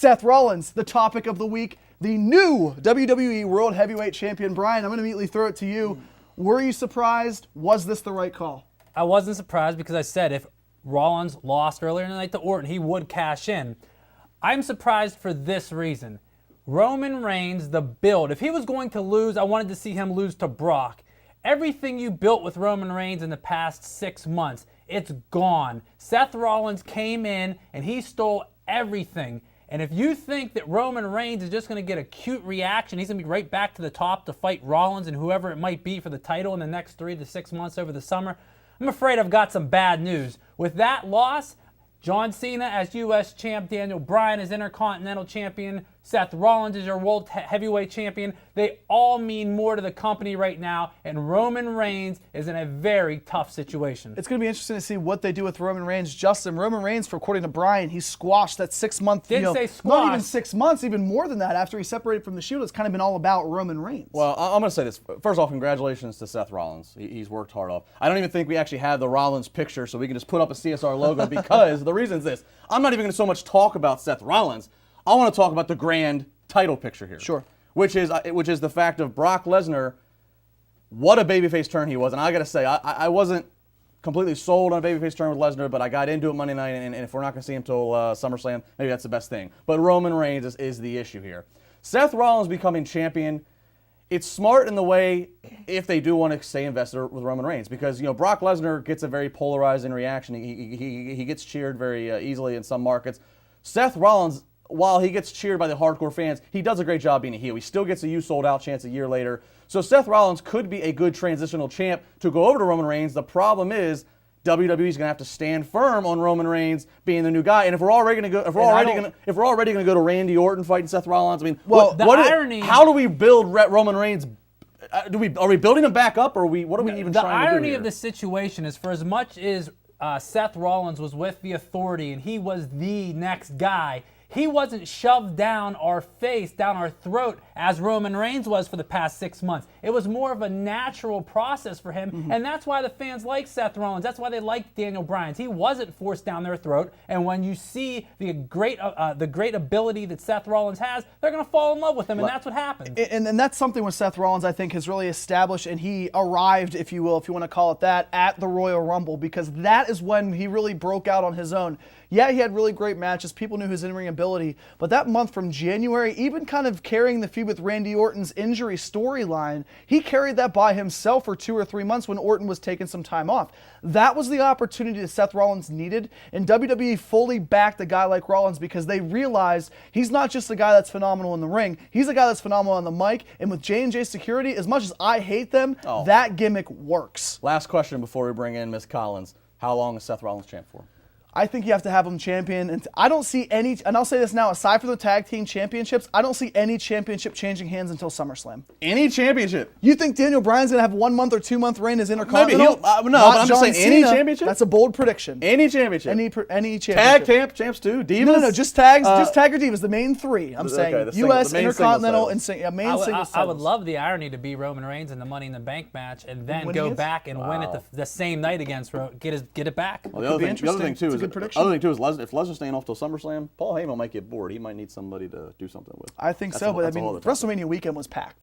Seth Rollins, the topic of the week, the new WWE World Heavyweight Champion. Brian, I'm going to immediately throw it to you. Were you surprised? Was this the right call? I wasn't surprised because I said if Rollins lost earlier in the night to Orton, he would cash in. I'm surprised for this reason. Roman Reigns, the build. If he was going to lose, I wanted to see him lose to Brock. Everything you built with Roman Reigns in the past 6 months, it's gone. Seth Rollins came in and he stole everything. And if you think that Roman Reigns is just going to get a cute reaction, he's going to be right back to the top to fight Rollins and whoever it might be for the title in the next 3 to 6 months over the summer, I'm afraid I've got some bad news. With that loss, John Cena as U.S. champ, Daniel Bryan as Intercontinental champion, Seth Rollins is your World Heavyweight champion. They all mean more to the company right now, and Roman Reigns is in a very tough situation. It's going to be interesting to see what they do with Roman Reigns. Justin, Roman Reigns, according to Brian, he squashed that 6 month. Didn't say squash. Not even 6 months, even more than that. After he separated from the Shield, it's kind of been all about Roman Reigns. Well, I'm going to say this. First off, congratulations to Seth Rollins. He's worked hard off. I don't even think we actually have the Rollins picture, so we can just put up a CSR logo because the reason is this. I'm not even going to so much talk about Seth Rollins. I want to talk about the grand title picture here. Sure. Which is the fact of Brock Lesnar, what a babyface turn he was. And I got to say, I wasn't completely sold on a babyface turn with Lesnar, but I got into it Monday night, and if we're not going to see him until SummerSlam, maybe that's the best thing. But Roman Reigns is the issue here. Seth Rollins becoming champion, it's smart in the way if they do want to stay invested with Roman Reigns, because Brock Lesnar gets a very polarizing reaction. He gets cheered very easily in some markets. Seth Rollins, while he gets cheered by the hardcore fans, he does a great job being a heel. He still gets a "you sold out" chance a year later. So Seth Rollins could be a good transitional champ to go over to Roman Reigns. The problem is WWE is going to have to stand firm on Roman Reigns being the new guy. And if we're already going to go, if we're already going to go to Randy Orton fighting Seth Rollins, I mean, how do we build Roman Reigns? Are we building him back up, or what are we even trying to do here? The irony of the situation is, for as much as Seth Rollins was with the Authority and he was the next guy, he wasn't shoved down our face, down our throat, as Roman Reigns was for the past 6 months. It was more of a natural process for him, and that's why the fans like Seth Rollins. That's why they like Daniel Bryan. He wasn't forced down their throat, and when you see the great ability that Seth Rollins has, they're going to fall in love with him, and that's what happened. And that's something with Seth Rollins I think has really established, and he arrived, if you will, if you want to call it that, at the Royal Rumble, because that is when he really broke out on his own. Yeah, he had really great matches. People knew his in-ring ability. But that month from January, even kind of carrying the feud with Randy Orton's injury storyline, he carried that by himself for 2 or 3 months when Orton was taking some time off. That was the opportunity that Seth Rollins needed, and WWE fully backed a guy like Rollins because they realized he's not just a guy that's phenomenal in the ring, he's a guy that's phenomenal on the mic, and with J&J Security, as much as I hate them, that gimmick works. Last question before we bring in Ms. Collins. How long is Seth Rollins champ for? I think you have to have him champion. And I don't see any, and I'll say this now, aside from the tag team championships, I don't see any championship changing hands until SummerSlam. Any championship? You think Daniel Bryan's going to have 1 month or 2 month reign as Intercontinental? Maybe no, but I'm just saying any championship? That's a bold prediction. Any championship? Any championship. Tag champs too? Divas? No, just tags, just tag or divas, the main three. I'm saying U.S., Intercontinental, and main singles titles. I would love the irony to be Roman Reigns in the Money in the Bank match and then go back and win it the same night against get it back. Well, the other thing too is if Lesnar's staying off till SummerSlam, Paul Heyman might get bored. He might need somebody to do something with. I think so, but I mean, WrestleMania weekend was packed.